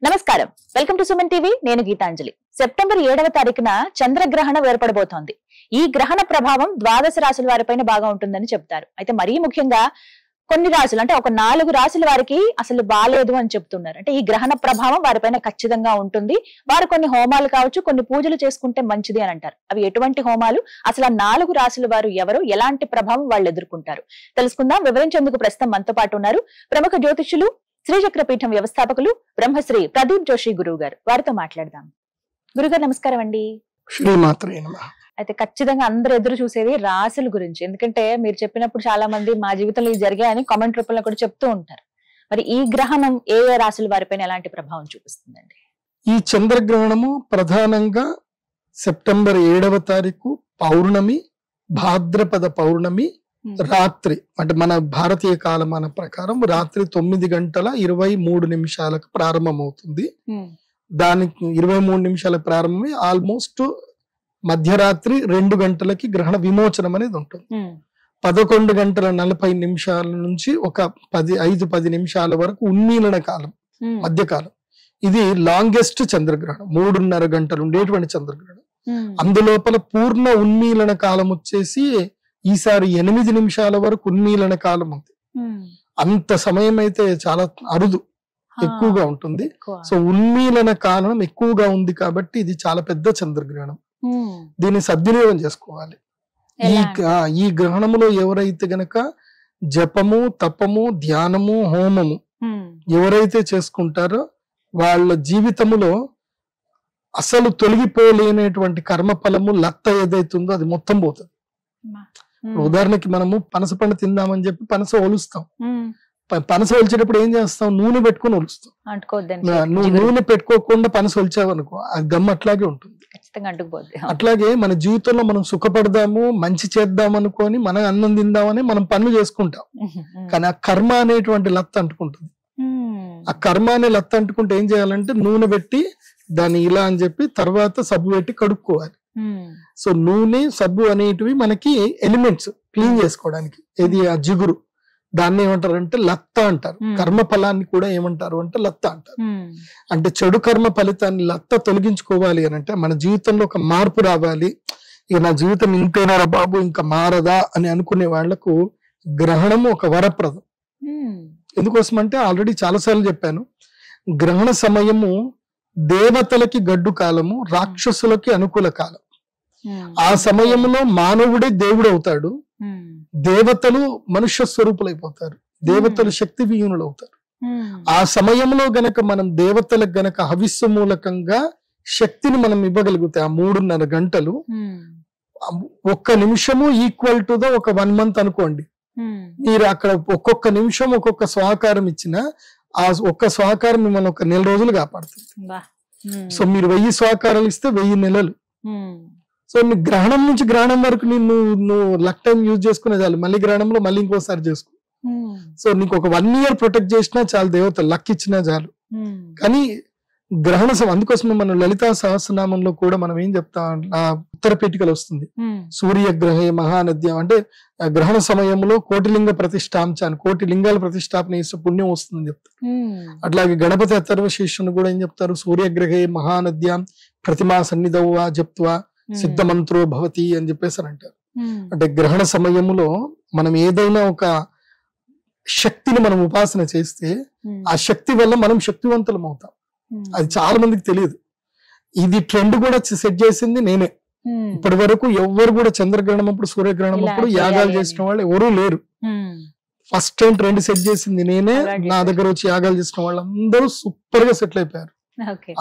నమస్కారం, welcome to Suman TV. నేను Gitanjali. September 7వ తారీఖున చంద్రగ్రహణం ఏర్పడబోతోంది. ఈ గ్రహణ ప్రభావం ద్వాదశ రాశుల వారిపైన బాగా ఉంటుందని చెప్తారు. అయితే మరీ ముఖ్యంగా కొన్ని రాశులు అంటే ఒక 4 రాశుల వారికి అసలు బాలేదు అని చెప్తున్నారు. అంటే ఈ గ్రహణ ప్రభావం వారిపైన ఖచ్చితంగా ఉంటుంది. వారు కొన్ని హోమాలు కావచ్చు, కొన్ని పూజలు చేసుకుంటే మంచిది అని అంటారు. అవి ఎటువంటి హోమాలు, అసలు ఆ 4 రాశుల వారు ఎవరు, ఎలాంటి ప్రభావం వాళ్ళు ఎదుర్కొంటారు తెలుసుకుందాం. వివరించేందుకు ప్రస్తుతం మనతో పాటు ఉన్నారు ప్రముఖ జ్యోతిష్యులు, శ్రీచక్రపీఠం వ్యవస్థాపకులు బ్రహ్మశ్రీ ప్రదీప్ జోషి గురువు గారు. వారితో మాట్లాడదాం. గురుగారు నమస్కారం అండి. శ్రీమాత్రే నమః. అయితే ఖచ్చితంగా అందరూ ఎదురు చూసేది రాశుల గురించి. ఎందుకంటే మీరు చెప్పినప్పుడు చాలా మంది మా జీవితంలో ఇది జరిగాయని కామెంట్ రూపంలో కూడా చెప్తూ ఉంటారు. మరి ఈ గ్రహణం ఏ ఏ రాశుల వారిపైన ఎలాంటి ప్రభావం చూపిస్తుందండి? ఈ చంద్రగ్రహణము ప్రధానంగా సెప్టెంబర్ 7వ తారీఖు పౌర్ణమి, భాద్రపద పౌర్ణమి రాత్రి, అంటే మన భారతీయ కాలమాన ప్రకారం రాత్రి 9:23 ప్రారంభమవుతుంది. దానికి 23 నిమిషాల ప్రారంభమై ఆల్మోస్ట్ మధ్యరాత్రి 2 గంటలకి గ్రహణ విమోచనం అనేది ఉంటుంది. 11:40 నుంచి ఒక 5-10 నిమిషాల వరకు ఉన్మీలన కాలం, మధ్యకాలం. ఇది లాంగెస్ట్ చంద్రగ్రహణం, 3.5 గంటలు ఉండేటువంటి చంద్రగ్రహణం. అందులోపల పూర్ణ ఉన్మీలన కాలం వచ్చేసి ఈసారి 8 నిమిషాల వరకు ఉన్మీలన కాలం ఉంది. అంత సమయం అయితే చాలా అరుదు, ఎక్కువగా ఉంటుంది. సో ఉన్మీలన కాలం ఎక్కువగా ఉంది కాబట్టి ఇది చాలా పెద్ద చంద్రగ్రహణం. దీన్ని సద్వినియోగం చేసుకోవాలి. ఈ గ్రహణములో ఎవరైతే గనక జపము, తపము, ధ్యానము, హోమము ఎవరైతే చేసుకుంటారో వాళ్ళ జీవితములో అసలు తొలగిపోలేనటువంటి కర్మఫలము లత్త ఏదైతుందో అది మొత్తం పోతుంది. ఉదాహరణకి మనము పనస పండు తిందామని చెప్పి పనస ఒలుస్తాం. పనస ఒలిచేటప్పుడు ఏం చేస్తాం? నూనె పెట్టుకుని ఒలుస్తాం. నువ్వు నూనె పెట్టుకోకుండా పనస ఒలిచావు అనుకో, ఆ గమ్ అట్లాగే ఉంటుంది. అట్లాగే మన జీవితంలో మనం సుఖపడదాము, మంచి చేద్దాం అనుకొని మనం అన్నం తిందామని మనం పనులు చేసుకుంటాం. కానీ ఆ కర్మ అనేటువంటి లత్త అంటుకుంటుంది. ఆ కర్మ అనే లత్త అంటుకుంటే ఏం చేయాలంటే నూనె పెట్టి దాన్ని ఇలా అని చెప్పి తర్వాత సబ్బు పెట్టి కడుక్కోవాలి. సో నూనె, సబ్బు అనేటివి మనకి ఎలిమెంట్స్ క్లీన్ చేసుకోవడానికి. ఇది ఆ జిగురు, దాన్ని ఏమంటారంటే లత్త అంటారు. కర్మ ఫలాన్ని కూడా ఏమంటారు అంటే లత్త అంటారు. అంటే చెడు కర్మ ఫలితాన్ని లత్త తొలగించుకోవాలి అని అంటే మన జీవితంలో ఒక మార్పు రావాలి. ఇక నా జీవితం ఇంతేనా బాబు, ఇంకా మారదా అని అనుకునే వాళ్లకు గ్రహణము ఒక వరప్రదం. ఎందుకోసం అంటే ఆల్రెడీ చాలాసార్లు చెప్పాను, గ్రహణ సమయము దేవతలకి గడ్డు కాలము, రాక్షసులకి అనుకూల కాలం. ఆ సమయంలో మానవుడే దేవుడు అవుతాడు, దేవతలు మనుష్య స్వరూపులైపోతారు, దేవతలు శక్తి విహీనులు అవుతారు. ఆ సమయంలో గనక మనం దేవతలకు గనక హవిస్సు మూలకంగా శక్తిని మనం ఇవ్వగలిగితే ఆ 3.5 గంటలు, ఒక్క నిమిషము ఈక్వల్ టు ద ఒక 1 month అనుకోండి. మీరు అక్కడ ఒక్కొక్క నిమిషం ఒక్కొక్క స్వాకారం ఇచ్చిన ఆ ఒక్క స్వాకారం మిమ్మల్ని ఒక 1 రోజులు కాపాడుతుంది. సో మీరు 1000 స్వాకారాలు ఇస్తే 1000 నెలలు. సో నీ గ్రహణం నుంచి గ్రహణం వరకు నువ్వు లక్ టైం యూజ్ చేసుకునే చాలు, మళ్ళీ గ్రహణంలో మళ్ళీ ఇంకోసారి చేసుకో. సో నీకు ఒక 1 year ప్రొటెక్ట్ చేసినా చాలు, దేవత లక్ ఇచ్చినా చాలు. కానీ గ్రహణ అందుకోసమే మనం లలితా సహస్రనామంలో కూడా మనం ఏం చెప్తాం, ఆ ఉత్తర పీఠికలు వస్తుంది, సూర్యగ్రహే మహానద్యం అంటే గ్రహణ సమయంలో కోటిలింగ ప్రతిష్టాంచాను, 1,000,000 లింగాల ప్రతిష్టాపన చేస్తే పుణ్యం వస్తుందని చెప్తారు. అట్లాగే గణపతి అథర్వశీర్షుని కూడా ఏం చెప్తారు, సూర్యగ్రహే మహానద్యాం ప్రతిమా సన్నిధౌవా జప్త్వా సిద్ధ మంత్రో భవతి అని చెప్పేసి అంటారు. అంటే గ్రహణ సమయములో మనం ఏదైనా ఒక శక్తిని మనం ఉపాసన చేస్తే ఆ శక్తి వల్ల మనం శక్తివంతులం అవుతాం. అది చాలా మందికి తెలియదు. ఇది ట్రెండ్ కూడా సెట్ చేసింది నేనే. ఇప్పటి వరకు ఎవ్వరు కూడా చంద్రగ్రహణం అప్పుడు, సూర్యగ్రహణం అప్పుడు యాగాలు చేసిన వాళ్ళు ఎవరూ లేరు. ఫస్ట్ టైం ట్రెండ్ సెట్ చేసింది నేనే. నా దగ్గర వచ్చి యాగాలు చేసిన వాళ్ళు అందరూ సూపర్ గా సెటిల్ అయిపోయారు.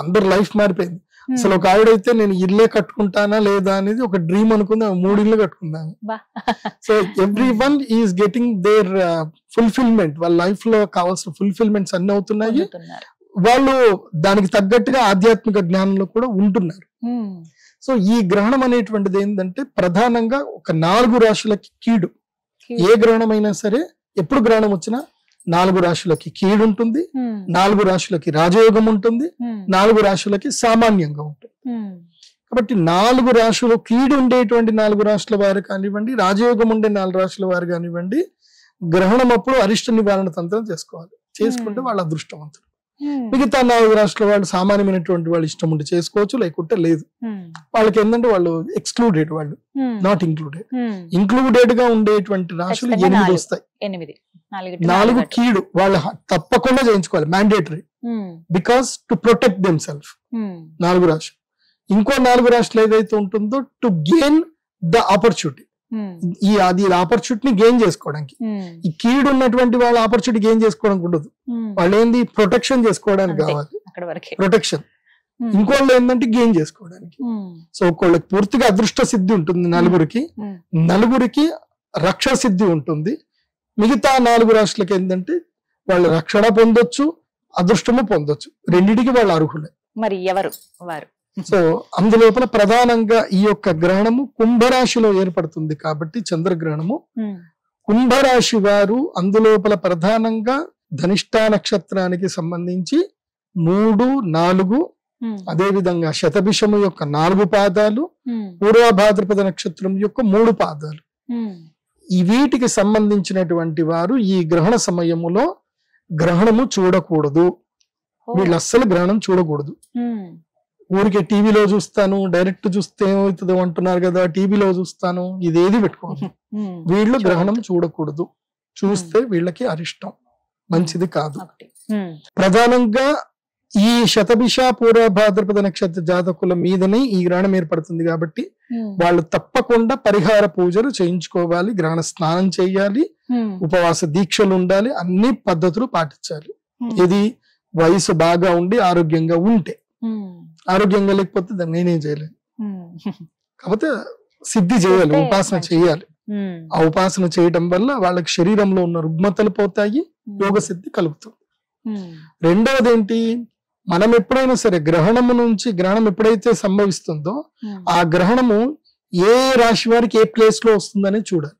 అందరు లైఫ్ మారిపోయింది. అసలు ఒక ఆవిడైతే నేను ఇల్లే కట్టుకుంటానా లేదా అనేది ఒక డ్రీమ్ అనుకుంది, 3 ఇళ్ళు కట్టుకున్నాను. So everyone is getting their fulfilment. వాళ్ళ లైఫ్ లో కావాల్సిన ఫుల్ఫిల్మెంట్స్ అన్ని అవుతున్నాయి. వాళ్ళు దానికి తగ్గట్టుగా ఆధ్యాత్మిక జ్ఞానంలో కూడా ఉంటున్నారు. సో ఈ గ్రహణం అనేటువంటిది ఏంటంటే ప్రధానంగా ఒక 4 రాశులకి కీడు. ఏ గ్రహణం అయినా సరే, ఎప్పుడు గ్రహణం వచ్చినా 4 రాశులకి కీడు ఉంటుంది, 4 రాశులకి రాజయోగం ఉంటుంది, 4 రాశులకి సామాన్యంగా ఉంటుంది. కాబట్టి 4 రాశులు కీడు ఉండేటువంటి 4 రాశుల వారు కానివ్వండి, రాజయోగం ఉండే 4 రాశుల వారు కానివ్వండి, గ్రహణం అప్పుడు అరిష్ట నివారణ తంత్రం చేసుకోవాలి. చేసుకుంటే వాళ్ళ అదృష్టవంతులు. మిగతా 4 రాష్ట్రాల వాళ్ళు సామాన్యమైనటువంటి వాళ్ళు ఇష్టం ఉంటే చేసుకోవచ్చు, లేకుంటే లేదు. వాళ్ళకి ఏంటంటే వాళ్ళు ఎక్స్క్లూడెడ్, వాళ్ళు నాట్ ఇంక్లూడెడ్. ఇంక్లూడెడ్ గా ఉండేటువంటి రాశులు 8 వస్తాయి. 4 కీడు వాళ్ళు తప్పకుండా చేయించుకోవాలి, mandatory, because to protect them self. 4 రాశులు. ఇంకో 4 రాష్ట్రాలు ఏదైతే ఉంటుందో టు గెయిన్ ద ఆపర్చునిటీ, అది ఆపర్చునిటీని గెయిన్ చేసుకోవడానికి. ఈ కీడు ఉన్నటువంటి వాళ్ళ ఆపర్చునిటీ గెయిన్ చేసుకోవడానికి ఉండదు. వాళ్ళు ఏంది ప్రొటెక్షన్ చేసుకోవడానికి కావాలి, ప్రొటెక్షన్. ఇంకోళ్ళు ఏంటంటే గెయిన్ చేసుకోవడానికి. సో ఒకళ్ళకి పూర్తిగా అదృష్ట సిద్ధి ఉంటుంది, 4కి రక్షణ సిద్ధి ఉంటుంది. మిగతా 4 రాష్ట్రాలకి ఏంటంటే వాళ్ళు రక్షణ పొందొచ్చు, అదృష్టము పొందొచ్చు, రెండిటికి వాళ్ళు అర్హులే. మరి ఎవరు వారు? సో అందులోపల ప్రధానంగా ఈ యొక్క గ్రహణము కుంభరాశిలో ఏర్పడుతుంది కాబట్టి చంద్రగ్రహణము, కుంభరాశి వారు అందులోపల ప్రధానంగా ధనిష్టా నక్షత్రానికి సంబంధించి 3, 4, అదే విధంగా శతభిషము యొక్క 4 పాదాలు, పూర్వభాద్రపద నక్షత్రం యొక్క 3 పాదాలు, ఈ వీటికి సంబంధించినటువంటి వారు ఈ గ్రహణ సమయములో గ్రహణము చూడకూడదు. వీళ్ళు అస్సలు గ్రహణం చూడకూడదు. ఊరికే టీవీలో చూస్తాను, డైరెక్ట్ చూస్తే ఏమవుతుందో అంటున్నారు కదా, టీవీలో చూస్తాను, ఇదేది పెట్టుకోదు. వీళ్ళు గ్రహణం చూడకూడదు. చూస్తే వీళ్ళకి అరిష్టం, మంచిది కాదు. ప్రధానంగా ఈ శతభిష పూర్వ భాద్రపద నక్షత్ర జాతకుల మీదనే ఈ గ్రహణం ఏర్పడుతుంది కాబట్టి వాళ్ళు తప్పకుండా పరిహార పూజలు చేయించుకోవాలి, గ్రహణ స్నానం చేయాలి, ఉపవాస దీక్షలు ఉండాలి, అన్ని పద్ధతులు పాటించాలి. ఇది వయసు బాగా ఉండి ఆరోగ్యంగా ఉంటే. ఆరోగ్యంగా లేకపోతే దాన్ని నేనేం చేయలేను. కాకపోతే సిద్ధి చేయాలి, ఉపాసన చేయాలి. ఆ ఉపాసన చేయటం వల్ల వాళ్ళకి శరీరంలో ఉన్న రుగ్మతలు పోతాయి, యోగ సిద్ధి కలుగుతుంది. రెండవది ఏంటి, మనం ఎప్పుడైనా సరే గ్రహణము నుంచి, గ్రహణం ఎప్పుడైతే సంభవిస్తుందో ఆ గ్రహణము ఏ రాశి వారికి ఏ ప్లేస్ లో వస్తుందని చూడాలి.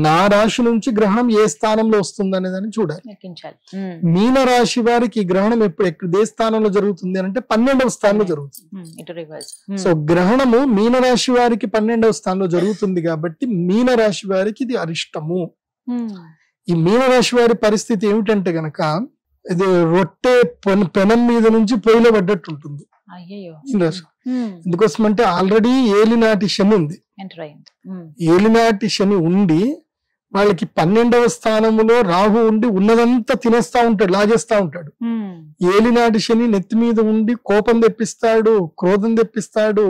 నా రాశి నుంచి గ్రహణం ఏ స్థానంలో వస్తుంది అనేదాన్ని చూడాలి. మీన రాశి వారికి గ్రహణం ఎప్పుడు ఏ స్థానంలో జరుగుతుంది అంటే 12వ స్థానంలో జరుగుతుంది. సో గ్రహణము మీన రాశి వారికి 12వ స్థానంలో జరుగుతుంది కాబట్టి మీన రాశి వారికి ఇది అరిష్టము. ఈ మీన రాశి వారి పరిస్థితి ఏమిటంటే గనక, ఇది రొట్టె పెనం మీద నుంచి పొయ్యిలో పడ్డట్టు ఉంటుంది. ఎందుకోసం అంటే ఆల్రెడీ ఏలినాటి శని ఉంది. ఏలినాటి శని ఉండి వాళ్ళకి 12వ స్థానములో రాహు ఉండి ఉన్నదంతా తినేస్తా ఉంటాడు, లాగేస్తా ఉంటాడు. ఏలినాటి శని నెత్తి మీద ఉండి కోపం తెప్పిస్తాడు, క్రోధం తెప్పిస్తాడు.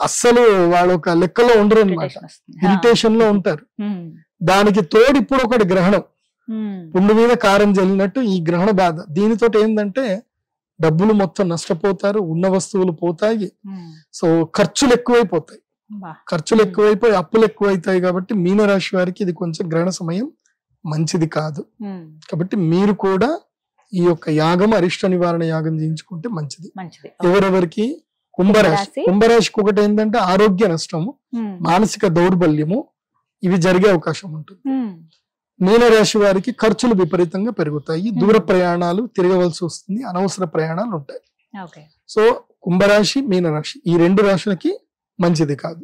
అస్సలు వాళ్ళు ఒక లెక్కలో ఉండరు అనమాట, ఇరిటేషన్ లో ఉంటారు. దానికి తోడు ఇప్పుడు ఒకటి గ్రహణం, పుండు మీద కారం జల్లినట్టు ఈ గ్రహణ బాధ. దీనితో ఏంటంటే డబ్బులు మొత్తం నష్టపోతారు, ఉన్న వస్తువులు పోతాయి. సో ఖర్చులు ఎక్కువైపోతాయి, ఖర్చులు ఎక్కువైపోయి అప్పులు ఎక్కువైతాయి. కాబట్టి మీనరాశి వారికి ఇది కొంచెం గ్రహణ సమయం మంచిది కాదు. కాబట్టి మీరు కూడా ఈ యొక్క యాగం, అరిష్ట నివారణ యాగం చేయించుకుంటే మంచిది. ఎవరెవరికి? కుంభరాశికి ఒకటి ఏంటంటే ఆరోగ్య నష్టము, మానసిక దౌర్బల్యము, ఇవి జరిగే అవకాశం ఉంటుంది. మీనరాశి వారికి ఖర్చులు విపరీతంగా పెరుగుతాయి, దూర ప్రయాణాలు తిరగవలసి వస్తుంది, అనవసర ప్రయాణాలు ఉంటాయి. సో కుంభరాశి, మీనరాశి ఈ 2 రాశులకి మంచిది కాదు.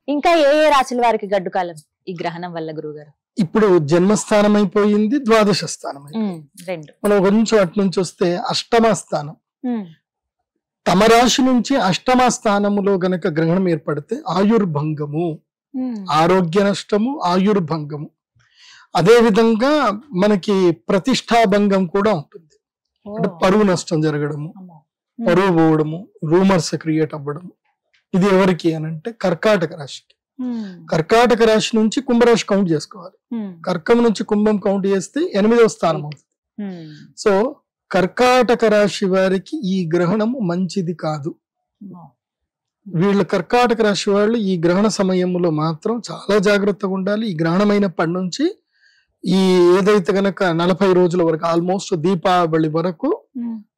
ఇంకా ఏ ఏ రాశుల వారికి గడ్డు కాలం ఈ గ్రహణం వల్ల గురువు గారు? ఇప్పుడు జన్మస్థానం అయిపోయింది, ద్వాదశ స్థానం అయిపోయింది. మనం కొంచెం అటు నుంచి వస్తే అష్టమ స్థానం. తమ రాశి నుంచి అష్టమ స్థానములో గనక గ్రహణం ఏర్పడితే ఆయుర్భంగము, ఆరోగ్య నష్టము, ఆయుర్భంగము. అదే విధంగా మనకి ప్రతిష్టాభంగం కూడా ఉంటుంది. అంటే పరువు నష్టం జరగడము, పరువు పోవడము, రూమర్స్ క్రియేట్ అవ్వడము. ఇది ఎవరికి అనంటే కర్కాటక రాశికి. కర్కాటక రాశి నుంచి కుంభరాశి కౌంట్ చేసుకోవాలి. కర్కం నుంచి కుంభం కౌంట్ చేస్తే 8వ స్థానం అవుతుంది. సో కర్కాటక రాశి వారికి ఈ గ్రహణము మంచిది కాదు. వీళ్ళ కర్కాటక రాశి వాళ్ళు ఈ గ్రహణ సమయంలో మాత్రం చాలా జాగ్రత్తగా ఉండాలి. ఈ గ్రహణమైనప్పటి నుంచి ఈ ఏదైతే గనక 40 రోజుల వరకు, ఆల్మోస్ట్ దీపావళి వరకు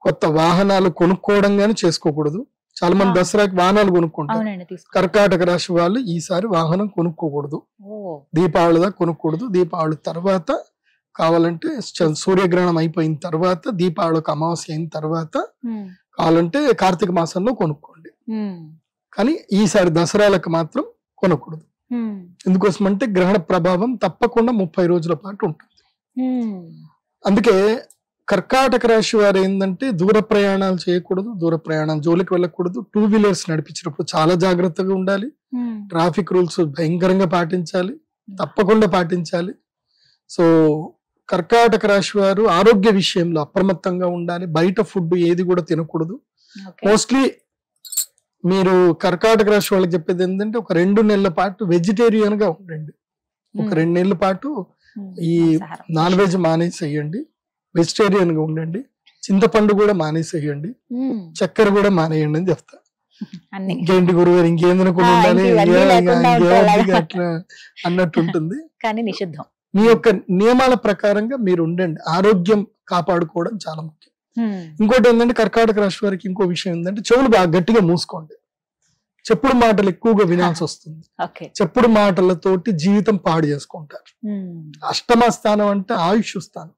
కొత్త వాహనాలు కొనుక్కోవడం గానీ చేసుకోకూడదు. చాలా మంది దసరాకి వాహనాలు కొనుక్కుంటారు. కర్కాటక రాశి వాళ్ళు ఈసారి వాహనం కొనుక్కోకూడదు, దీపావళి దాకా కొనుక్కూడదు. దీపావళి తర్వాత కావాలంటే సూర్యగ్రహణం అయిపోయిన తర్వాత, దీపావళికి అమావాస్య అయిన తర్వాత కావాలంటే కార్తీక మాసంలో కొనుక్కోండి. కానీ ఈసారి దసరాలకు మాత్రం కొనకూడదు. ఎందుకోసం అంటే గ్రహణ ప్రభావం తప్పకుండా 30 రోజుల పాటు ఉంటుంది. అందుకే కర్కాటక రాశి వారు ఏంటంటే దూర ప్రయాణాలు చేయకూడదు, దూర ప్రయాణాలు జోలికి వెళ్ళకూడదు. 2 వీలర్స్ నడిపించినప్పుడు చాలా జాగ్రత్తగా ఉండాలి. ట్రాఫిక్ రూల్స్ భయంకరంగా పాటించాలి, తప్పకుండా పాటించాలి. సో కర్కాటక రాశి వారు ఆరోగ్య విషయంలో అప్రమత్తంగా ఉండాలి. బయట ఫుడ్ ఏది కూడా తినకూడదు. మోస్ట్లీ మీరు కర్కాటక రాశి వాళ్ళకి చెప్పేది ఏంటంటే ఒక 2 నెలల పాటు వెజిటేరియన్ గా ఉండండి. ఒక 2 నెలల పాటు ఈ నాన్ వెజ్ మానేసేయండి, వెజిటేరియన్ గా ఉండండి. చింతపండు కూడా మానేసేయండి, చక్కెర కూడా మానేయండి అని చెప్తా. ఇంకేంటి గురుగారు ఇంకేం తినకుండా ఉండాలి అట్లా అన్నట్టు ఉంటుంది. కానీ నిషిద్ధం. మీ యొక్క నియమాల ప్రకారంగా మీరు ఉండండి. ఆరోగ్యం కాపాడుకోవడం చాలా ముఖ్యం. ఇంకోటి ఏంటంటే కర్కాటక రాశి వారికి ఇంకో విషయం ఏంటంటే చెవులు బాగా గట్టిగా మూసుకోండి. చెప్పుడు మాటలు ఎక్కువగా వినాల్సి వస్తుంది. చెప్పుడు మాటలతోటి జీవితం పాడు చేసుకుంటారు. అష్టమ స్థానం అంటే ఆయుష్ స్థానం.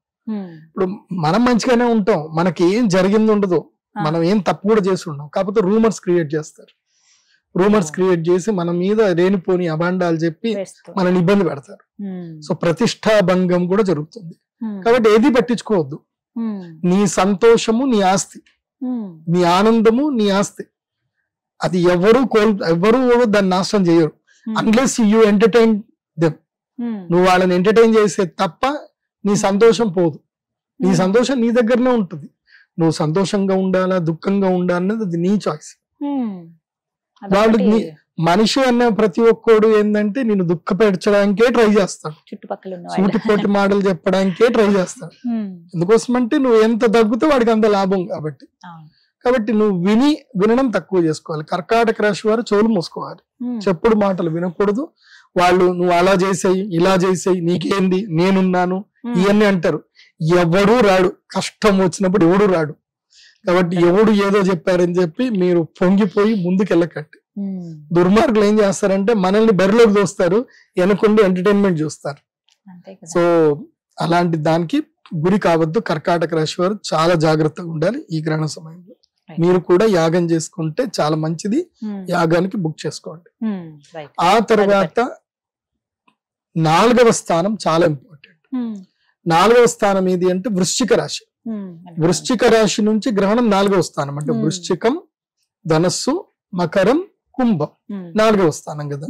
ఇప్పుడు మనం మంచిగానే ఉంటాం, మనకి ఏం జరిగింది ఉండదు, మనం ఏం తప్పు కూడా చేసి ఉన్నాం. కాకపోతే రూమర్స్ క్రియేట్ చేస్తారు. రూమర్స్ క్రియేట్ చేసి మన మీద లేనిపోని అభాండాలు చెప్పి మనల్ని ఇబ్బంది పెడతారు. సో ప్రతిష్టాభంగం కూడా జరుగుతుంది. కాబట్టి ఏది పట్టించుకోవద్దు. నీ సంతోషము నీ ఆస్తి, నీ ఆనందము నీ ఆస్తి. అది ఎవరు దాన్ని నాశనం చేయరు. Unless you entertain them. నువ్వు వాళ్ళని ఎంటర్టైన్ చేసే తప్ప నీ సంతోషం పోదు. నీ సంతోషం నీ దగ్గరనే ఉంటుంది. నువ్వు సంతోషంగా ఉండాలా దుఃఖంగా ఉండాలన్నది అది నీ చాయిస్. వాళ్ళు మనిషి అన్న ప్రతి ఒక్కడు ఏంటంటే నేను దుఃఖపెట్టడానికే ట్రై చేస్తాడు, సూటిపోటి మాటలు చెప్పడానికే ట్రై చేస్తాడు. ఎందుకోసం అంటే నువ్వు ఎంత దగ్గుతో వాడికి అంత లాభం. కాబట్టి నువ్వు వినడం తక్కువ చేసుకోవాలి. కర్కాటక రాశి వారు చెవులు మూసుకోవాలి, చెప్పుడు మాటలు వినకూడదు. వాళ్ళు నువ్వు అలా చేసేయి ఇలా చేసేయి నీకేంది నేనున్నాను ఇవన్నీ అంటారు. ఎవడూ రాడు, కష్టం వచ్చినప్పుడు ఎవడు రాడు. కాబట్టి ఎవడు ఏదో చెప్పారని చెప్పి మీరు పొంగిపోయి ముందుకెళ్ళకండి. దుర్మార్గులు ఏం చేస్తారంటే మనల్ని బరిలోకి దోస్తారు, వెనకుండి ఎంటర్టైన్మెంట్ చూస్తారు. సో అలాంటి దానికి గురి కావద్దు. కర్కాటక రాశి వారు చాలా జాగ్రత్తగా ఉండాలి ఈ గ్రహణ సమయంలో. మీరు కూడా యాగం చేసుకుంటే చాలా మంచిది. యాగానికి బుక్ చేసుకోండి. ఆ తర్వాత 4వ స్థానం చాలా ఇంపార్టెంట్. 4వ స్థానం ఏది అంటే వృశ్చిక రాశి. వృశ్చిక రాశి నుంచి గ్రహణం 4వ స్థానం. అంటే వృశ్చికం, ధనస్సు, మకరం, కుంభం 4వ స్థానం కదా.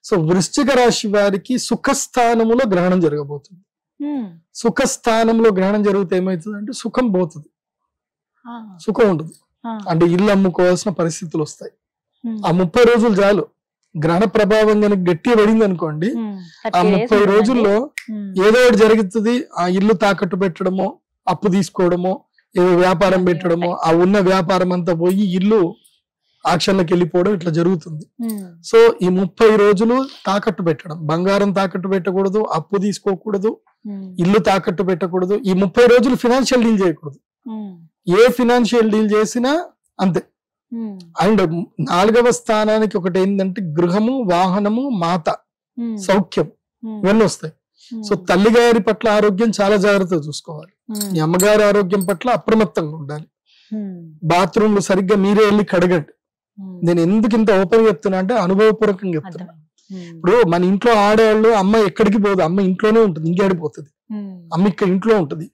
సో వృశ్చిక రాశి వారికి సుఖస్థానములో గ్రహణం జరగబోతుంది. సుఖస్థానంలో గ్రహణం జరిగితే ఏమవుతుంది అంటే సుఖం పోతుంది, సుఖం ఉండదు. అంటే ఇల్లు అమ్ముకోవాల్సిన పరిస్థితులు వస్తాయి. ఆ 30 రోజులు చాలు. గ్రహణ ప్రభావం కనుక గట్టిగా పడింది అనుకోండి, ఆ 30 రోజుల్లో ఏదో ఒకటి జరుగుతుంది. ఆ ఇల్లు తాకట్టు పెట్టడమో, అప్పు తీసుకోవడమో, ఏదో వ్యాపారం పెట్టడమో, ఆ ఉన్న వ్యాపారం అంతా పోయి ఇల్లు ఆక్షన్లకు వెళ్ళిపోవడం ఇట్లా జరుగుతుంది. సో ఈ 30 రోజులు తాకట్టు పెట్టడం, బంగారం తాకట్టు పెట్టకూడదు, అప్పు తీసుకోకూడదు, ఇల్లు తాకట్టు పెట్టకూడదు. ఈ 30 రోజులు ఫినాన్షియల్ డీల్ చేయకూడదు. ఏ ఫినాన్షియల్ డీల్ చేసినా అంతే. అండ్ 4వ స్థానానికి ఒకటి ఏంటంటే గృహము, వాహనము, మాత, సౌఖ్యం ఇవన్నీ వస్తాయి. సో తల్లిగారి పట్ల ఆరోగ్యం చాలా జాగ్రత్తగా చూసుకోవాలి. మీ అమ్మగారి ఆరోగ్యం పట్ల అప్రమత్తంగా ఉండాలి. బాత్రూమ్లు సరిగ్గా మీరే వెళ్ళి కడగండి. నేను ఎందుకు ఇంత ఓపెన్ చెప్తున్నా అంటే అనుభవపూర్వకంగా చెప్తున్నా. ఇప్పుడు మన ఇంట్లో ఆడవాళ్ళు అమ్మ ఎక్కడికి పోదు, అమ్మ ఇంట్లోనే ఉంటుంది, ఇంకేడిపోతుంది. అమ్మ ఇక్కడ ఇంట్లో ఉంటుంది.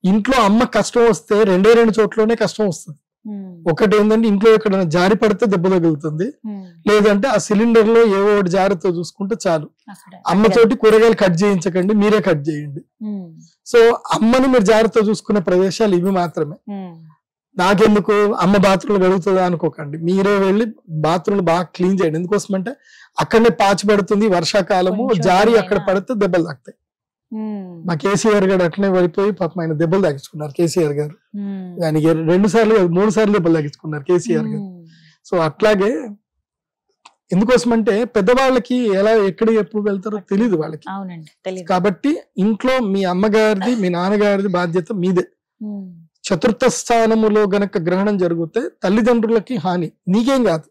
ఇంట్లో అమ్మ కష్టం వస్తే 2 చోట్లనే కష్టం వస్తుంది. ఒకటి ఏంటంటే ఇంట్లో ఎక్కడైనా జారి పడితే దెబ్బ తగులుతుంది, లేదంటే ఆ సిలిండర్ లో ఏవో ఒకటి జాగ్రత్త చూసుకుంటే చాలు. అమ్మతోటి కూరగాయలు కట్ చేయించకండి, మీరే కట్ చేయండి. సో అమ్మని మీరు జాగ్రత్త చూసుకునే ప్రదేశాలు ఇవి మాత్రమే. నాకెందుకు అమ్మ బాత్రూమ్లు కడుగుతుందా అనుకోకండి, మీరే వెళ్ళి బాత్రూమ్లు బాగా క్లీన్ చేయండి. ఎందుకోసం అంటే అక్కడనే పాచి పడుతుంది, వర్షాకాలము జారి అక్కడ పడితే దెబ్బలు తాకుతాయి. మా కేసీఆర్ గారు అట్లనే పడిపోయి పాపం ఆయన దెబ్బలు తాగించుకున్నారు. కేసీఆర్ గారు ఆయనకి 2 సార్లు 3 సార్లు దెబ్బలు తాగించుకున్నారు కేసీఆర్ గారు. సో అట్లాగే ఎందుకోసం అంటే పెద్దవాళ్ళకి ఎలా ఎక్కడ ఎప్పుడు వెళ్తారో తెలియదు వాళ్ళకి. కాబట్టి ఇంట్లో మీ అమ్మగారిది మీ నాన్నగారిది బాధ్యత మీదే. చతుర్థ స్థానములో గనక గ్రహణం జరిగితే తల్లిదండ్రులకి హాని, నీకేం కాదు.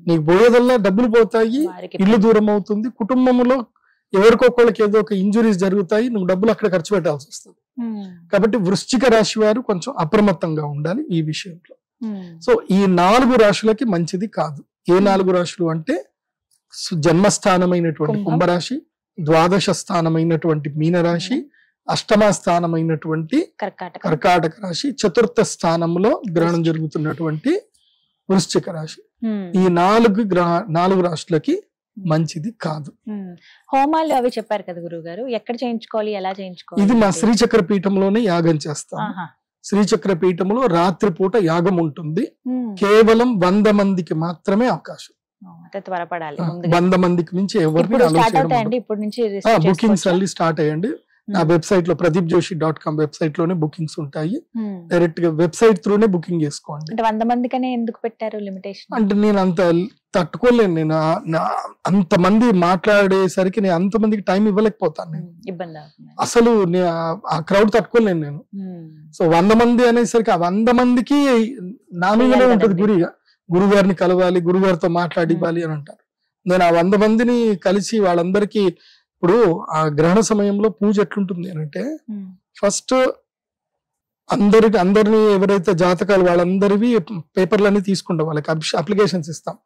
నీకు పోయేదల్లా డబ్బులు పోతాయి, ఇల్లు దూరం అవుతుంది, కుటుంబంలో ఎవరికొకళ్ళకి ఏదో ఒక ఇంజురీస్ జరుగుతాయి, నువ్వు డబ్బులు అక్కడ ఖర్చు పెట్టాల్సి వస్తుంది. కాబట్టి వృశ్చిక రాశి వారు కొంచెం అప్రమత్తంగా ఉండాలి ఈ విషయంలో. సో ఈ 4 రాశులకి మంచిది కాదు. ఏ 4 రాశులు అంటే జన్మస్థానమైనటువంటి కుంభరాశి, ద్వాదశ స్థానమైనటువంటి మీనరాశి, అష్టమ స్థానమైనటువంటి కర్కాటక రాశి, చతుర్థ స్థానంలో గ్రహణం జరుగుతున్నటువంటి వృశ్చిక రాశి. ఈ 4 రాశులకి మంచిది కాదు. హోమాలు అవి చెప్పారు కదా గురువు గారు, ఎక్కడ చేయించుకోవాలి, ఎలా చేయించుకోవాలి? ఇది మా శ్రీచక్ర పీఠంలోనే యాగం చేస్తాం. శ్రీచక్ర పీఠంలో రాత్రిపూట యాగం ఉంటుంది. కేవలం 100 మందికి మాత్రమే అవకాశం. త్వరపడాలి. 100 మందికి మించి ఎవరిని బుకింగ్స్ అల్లి స్టార్ట్ అయ్యండి. నా వెబ్సైట్ లో pradeepjoshi.com వెబ్సైట్ లోనే బుకింగ్స్ ఉంటాయి. డైరెక్ట్ గా వెబ్సైట్ త్రూనే బుకింగ్ చేసుకోండి. 100 మందికనే ఎందుకు పెట్టారు లిమిటేషన్? అంటే నేను అంత తట్టుకోలేను. నేను అంతమంది మాట్లాడేసరికి నేను అంతమందికి టైం ఇవ్వలేకపోతాను. నేను అసలు ఆ క్రౌడ్ తట్టుకోలేను నేను. సో 100 మంది అనేసరికి ఆ 100 మందికి నా మీదనే ఉంటుంది గురుగారిని కలవాలి, గురుగారితో మాట్లాడివ్వాలి అని అంటారు. నేను ఆ 100 మందిని కలిసి వాళ్ళందరికీ ఇప్పుడు ఆ గ్రహణ సమయంలో పూజ ఎట్లుంటుంది అంటే, ఫస్ట్ అందరిని ఎవరైతే జాతకాలు వాళ్ళందరివి పేపర్లన్నీ తీసుకుంటాం, వాళ్ళకి అప్లికేషన్స్ ఇస్తాం.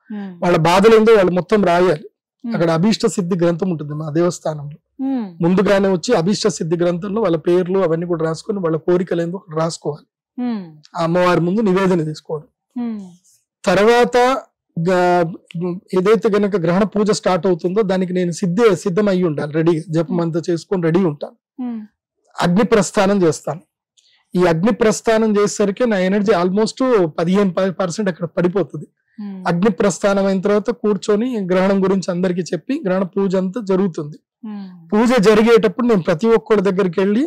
వాళ్ళ బాధలు ఏందో వాళ్ళు మొత్తం రాయాలి. అక్కడ అభీష్ట సిద్ధి గ్రంథం ఉంటుంది మా దేవస్థానంలో. ముందుగానే వచ్చి అభీష్ట సిద్ధి గ్రంథంలో వాళ్ళ పేర్లు అవన్నీ కూడా రాసుకొని వాళ్ళ కోరికలు ఏందో రాసుకోవాలి. ఆ అమ్మవారి ముందు నివేదన తీసుకోవడం. తర్వాత ఏదైతే గనక గ్రహణ పూజ స్టార్ట్ అవుతుందో దానికి నేను సిద్ధం అయ్యి ఉండాలి, రెడీగా జపం అంతా చేసుకొని రెడీ ఉంటాను. అగ్ని ప్రస్థానం చేస్తాను. ఈ అగ్ని ప్రస్థానం చేసేసరికి నా ఎనర్జీ ఆల్మోస్ట్ 15% అక్కడ పడిపోతుంది. అగ్ని ప్రస్థానం అయిన తర్వాత కూర్చొని గ్రహణం గురించి అందరికి చెప్పి గ్రహణ పూజ అంతా జరుగుతుంది. పూజ జరిగేటప్పుడు నేను ప్రతి ఒక్కరి దగ్గరికి వెళ్ళి,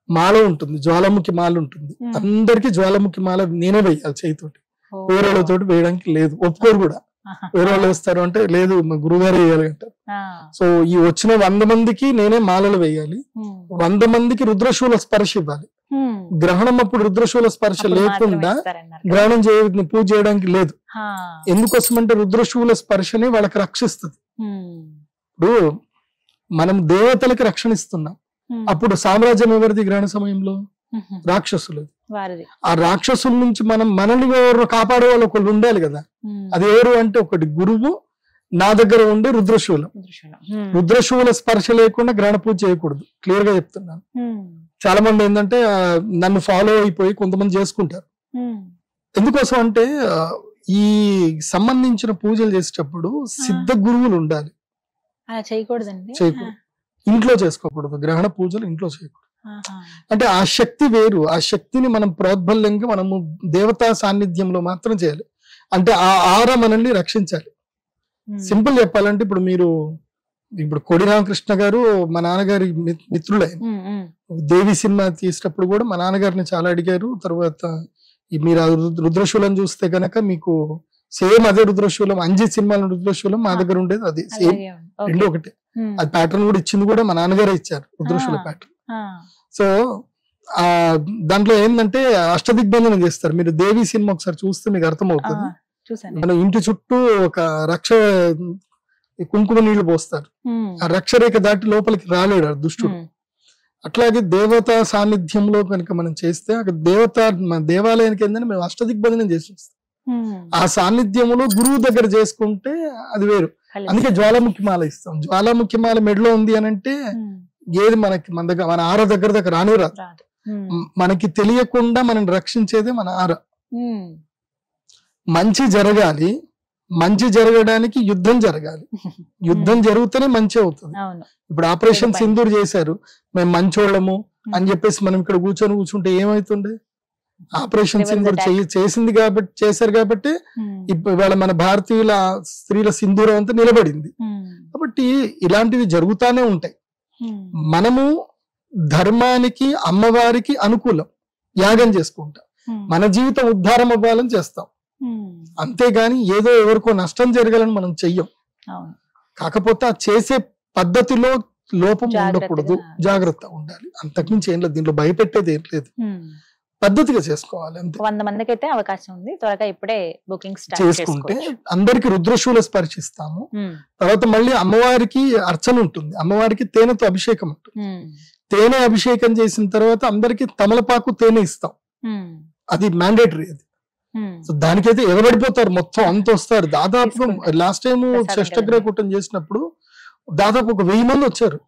మాల ఉంటుంది, జ్వాలాముఖి మాల ఉంటుంది, అందరికి జ్వాలాముఖి మాల నేనే వేయాలి చేయితోటి. వేరే వాళ్ళతోటి వేయడానికి లేదు, ఒప్పుకోరు కూడా. వేరే వాళ్ళు వేస్తారు అంటే లేదు గురుగారు వేయాలి అంటారు. సో ఈ వచ్చిన 100 మందికి నేనే మాలలు వేయాలి. 100 మందికి రుద్రశూల స్పర్శ ఇవ్వాలి. గ్రహణం అప్పుడు రుద్రశూల స్పర్శ లేకుండా గ్రహణం పూజ చేయడానికి లేదు. ఎందుకోసం అంటే రుద్రశూల స్పర్శని వాళ్ళకి రక్షిస్తుంది. ఇప్పుడు మనం దేవతలకి రక్షణ ఇస్తున్నాం. అప్పుడు సామ్రాజ్యం ఎవరిది గ్రహణ సమయంలో? రాక్షసులు. ఆ రాక్షసుల నుంచి మనల్ని ఎవరు కాపాడే వాళ్ళు ఒకళ్ళు ఉండాలి కదా. అది ఎవరు అంటే ఒకటి గురువు, నా దగ్గర ఉండే రుద్రశూలం. రుద్రశూల స్పర్శ లేకుండా గ్రహణ పూజ చేయకూడదు, క్లియర్ గా చెప్తున్నాను. చాలా మంది ఏంటంటే నన్ను ఫాలో అయిపోయి కొంతమంది చేసుకుంటారు. ఎందుకోసం అంటే ఈ సంబంధించిన పూజలు చేసేటప్పుడు సిద్ధ గురువులు ఉండాలి. చేయకూడదు, ఇంట్లో చేసుకోకూడదు. గ్రహణ పూజలు ఇంట్లో చేయకూడదు. అంటే ఆ శక్తి వేరు. ఆ శక్తిని మనం ప్రోద్బల్యంగా మనము దేవతా సాన్నిధ్యంలో మాత్రం చేయాలి. అంటే ఆ ఆర మనల్ని రక్షించాలి. సింపుల్ చెప్పాలంటే ఇప్పుడు కోడి రామకృష్ణ గారు మా నాన్నగారి మిత్రులే. దేవి సినిమా తీసేటప్పుడు కూడా మా నాన్నగారిని చాలా అడిగారు. తర్వాత మీరు రుద్రశూలం చూస్తే గనక మీకు సేమ్ అదే రుద్రశూలం, అంజీ సినిమాలో రుద్రశూలం మా దగ్గర ఉండేది అదే సేమ్, రెండు ఒకటే. అది ప్యాటర్న్ కూడా ఇచ్చింది కూడా మా నాన్నగారే ఇచ్చారు, రుద్రశూల ప్యాటర్న్. సో దాంట్లో ఏంటంటే అష్టదిగ్బంధనం చేస్తారు. మీరు దేవి సినిమా ఒకసారి చూస్తే మీకు అర్థమవుతుంది. మన ఇంటి చుట్టూ ఒక రక్ష కుంకుమ నీళ్లు పోస్తారు. ఆ రక్షరేఖ దాటి లోపలికి రాలేడు దుష్టుడు. అట్లాగే దేవతా సాన్నిధ్యంలో కనుక మనం చేస్తే అక్కడ మన దేవాలయానికి ఏంటంటే మేము అష్టదిగ్బంధనం చేసి వస్తాం. ఆ సాన్నిధ్యంలో గురువు దగ్గర చేసుకుంటే అది వేరు. అందుకే జ్వాలాముఖి మాల ఇస్తాం. జ్వాలాముఖి మాల మెడలో ఉంది అని అంటే ఏది మన ఆర దగ్గర రానే రాదు. మనకి తెలియకుండా మనం రక్షించేదే మన ఆర. మంచి జరగాలి, మంచి జరగడానికి యుద్ధం జరగాలి. యుద్ధం జరిగితేనే మంచి అవుతుంది. ఇప్పుడు ఆపరేషన్ సింధూర్ చేశారు, మేము మంచోళ్ళము అని చెప్పేసి మనం ఇక్కడ కూర్చుంటే ఏమైతుండే? ఆపరేషన్ సింధూర్ చేశారు కాబట్టి ఇవాళ మన భారతీయుల స్త్రీల సింధూరం అంతా నిలబడింది. కాబట్టి ఇలాంటివి జరుగుతానే ఉంటాయి. మనము ధర్మానికి, అమ్మవారికి అనుకూలం యాగం చేసుకుంటాం. మన జీవితం ఉద్ధారం అవ్వాలని చేస్తాం. అంతేగాని ఏదో ఎవరికో నష్టం జరగాలని మనం చెయ్యం. కాకపోతే ఆ చేసే పద్ధతిలో లోపం ఉండకూడదు, జాగ్రత్త ఉండాలి. అంతకుమించి ఏం లేదు, దీంట్లో భయపెట్టేది ఏం లేదు. పద్ధతిగా చేసుకోవాలి అంతే. 100 మందికి అయితే అవకాశం ఉంది. త్వరగా ఇప్పుడే బుకింగ్ చేసుకుంటే అందరికి రుద్రశూల స్పర్శిస్తాము. తర్వాత మళ్ళీ అమ్మవారికి అర్చన ఉంటుంది, అమ్మవారికి తేనెతో అభిషేకం ఉంటుంది. తేనె అభిషేకం చేసిన తర్వాత అందరికి తమలపాకు తేనె ఇస్తాం. అది మ్యాండేటరీ. అది సో దానికైతే ఎగబడిపోతారు, మొత్తం అంత వస్తారు. దాదాపుగా లాస్ట్ టైం షష్టగ్రహ కూటం చేసినప్పుడు దాదాపు ఒక 1000 మంది వచ్చారు.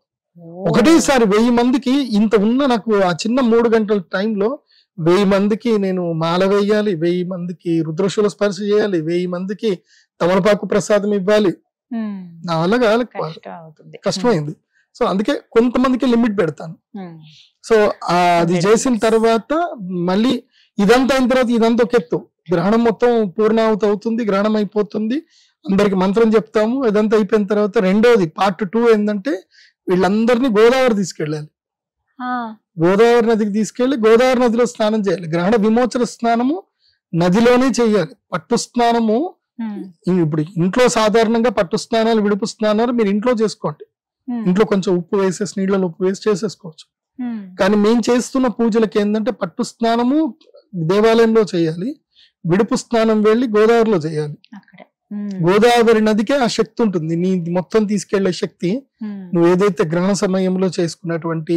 ఒకటేసారి 1000 మందికి ఇంత ఉన్న నాకు ఆ చిన్న 3 గంటల టైంలో 1000 మందికి నేను మాల వేయాలి, 1000 మందికి రుద్రశూల స్పర్శ చేయాలి, 1000 మందికి తమలపాకు ప్రసాదం ఇవ్వాలి. నా వల్ల కాదు, కష్టమైంది. సో అందుకే కొంతమందికి లిమిట్ పెడతాను. సో అది చేసిన తర్వాత మళ్ళీ ఇదంతా అయిన తర్వాత ఇదంతా ఒక ఎత్తు, గ్రహణం మొత్తం పూర్ణాహుతి అవుతుంది, గ్రహణం అయిపోతుంది, అందరికి మంత్రం చెప్తాము. ఇదంతా అయిపోయిన తర్వాత రెండోది పార్ట్ 2 ఏంటంటే వీళ్ళందరినీ గోదావరి తీసుకెళ్ళాలి. గోదావరి నదికి తీసుకెళ్లి గోదావరి నదిలో స్నానం చేయాలి. గ్రహణ విమోచన స్నానము నదిలోనే చేయాలి. పట్టు స్నానము ఇప్పుడు ఇంట్లో సాధారణంగా పట్టు స్నానాలు, విడుపు స్నానాలు మీరు ఇంట్లో చేసుకోండి. ఇంట్లో కొంచెం ఉప్పు వేసేసి, నీళ్ళలో ఉప్పు వేసి చేసేసుకోవచ్చు. కానీ మేము చేస్తున్న పూజలకి ఏంటంటే పట్టు స్నానము దేవాలయంలో చేయాలి, విడుపు స్నానం వెళ్ళి గోదావరిలో చేయాలి. గోదావరి నదికే ఆ శక్తి ఉంటుంది, నీ మొత్తం తీసుకెళ్లే శక్తి. నువ్వు ఏదైతే గ్రహణ సమయంలో చేసుకున్నటువంటి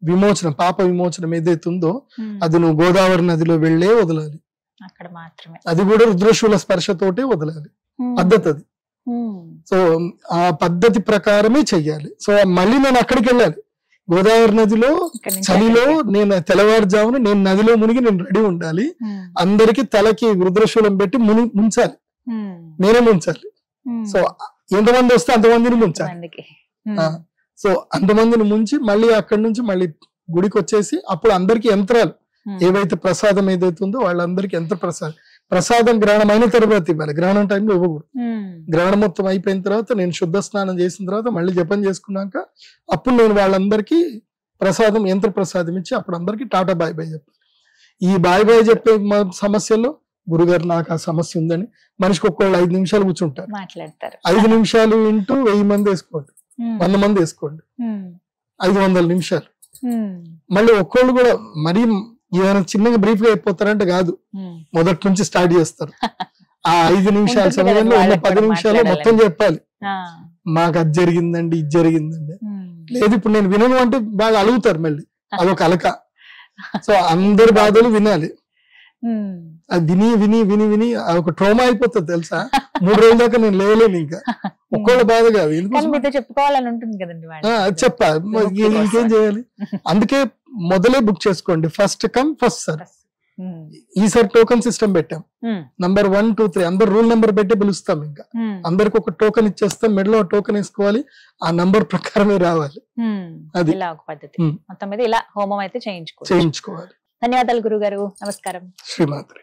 విమోచన, పాప విమోచనం ఏదైతే ఉందో అది నువ్వు గోదావరి నదిలో వెళ్ళే వదలాలి. అది కూడా రుద్రశూల స్పర్శతోటే వదలాలి. పద్ధతి అది. సో ఆ పద్ధతి ప్రకారమే చెయ్యాలి. సో మళ్ళీ నేను అక్కడికి వెళ్ళాలి, గోదావరి నదిలో చలిలో. నేను తెల్లవారుజామున నేను నదిలో మునిగి నేను రెడీ ఉండాలి. అందరికి తలకి రుద్రశూలం పెట్టి ముంచాలి, నేనే ముంచాలి. సో ఎంతమంది వస్తే అంతమందిని ముంచాలి. సో అంతమందిని ముంచి మళ్ళీ అక్కడి నుంచి మళ్ళీ గుడికి వచ్చేసి అప్పుడు అందరికి యంత్రాలు ఏవైతే ప్రసాదం ఏదైతే ఉందో వాళ్ళందరికి యంత్ర ప్రసాదం గ్రహణం అయిన తర్వాత ఇవ్వాలి. గ్రహణం టైంలో ఇవ్వకూడదు. గ్రహణం మొత్తం అయిపోయిన తర్వాత నేను శుద్ధ స్నానం చేసిన తర్వాత మళ్ళీ జపం చేసుకున్నాక అప్పుడు నేను వాళ్ళందరికీ ప్రసాదం, యంత్ర ప్రసాదం ఇచ్చి అప్పుడు అందరికి టాటా బాయ్ బాయ్ చెప్పాలి. ఈ బాయ్ బాయ్ చెప్పే సమస్యల్లో గురుగారు నాకు ఆ సమస్య ఉందని మనిషికి ఒక్కళ్ళు 5 నిమిషాలు కూర్చుంటారు, 5 నిమిషాలు ఇంటూ 1000 మంది వేసుకోండి, 100 మంది వేసుకోండి, 500 నిమిషాలు. మళ్ళీ ఒక్కళ్ళు కూడా మరీ ఏదైనా చిన్నగా బ్రీఫ్ గా అయిపోతారంటే కాదు, మొదటి నుంచి స్టార్ట్ చేస్తారు. ఆ 5 నిమిషాల సమయంలో 10 నిమిషాలు మొత్తం చెప్పాలి. మాకు అది జరిగిందండి, ఇది జరిగిందండి. లేదు ఇప్పుడు నేను వినను అంటే బాగా అలుగుతారు, మళ్ళీ అదొక అలక. సో అందరి బాధలు వినాలి. అది విని విని విని విని ఒక ట్రోమా అయిపోతుంది తెలుసా. 3 రోజుల దాకా నేను లేవలేను ఇంకా. ఒక్కళ్ళ బాధ కాదు, చెప్పుకోవాలని ఉంటుంది కదండి. అది చెప్పాలి, ఇంకేం చేయాలి. అందుకే మొదలే బుక్ చేసుకోండి, ఫస్ట్ కమ్ ఫస్ట్ సర్వ్. ఈసారి టోకన్ సిస్టమ్ పెట్టాం, నంబర్ 1, 2, 3 అందరు రూల్ నెంబర్ పెట్టి పిలుస్తాం. ఇంకా అందరికి ఒక టోకన్ ఇచ్చేస్తాం, మెడలో టోకన్ వేసుకోవాలి, ఆ నంబర్ ప్రకారమే రావాలి. అది పద్ధతి. మొత్తం మీద ఇలా హోమం అయితే చేయించుకోవాలి. చేయించుకోవాలి. ధన్యవాదాలు గురుగారు, నమస్కారం. శ్రీమాత్రే.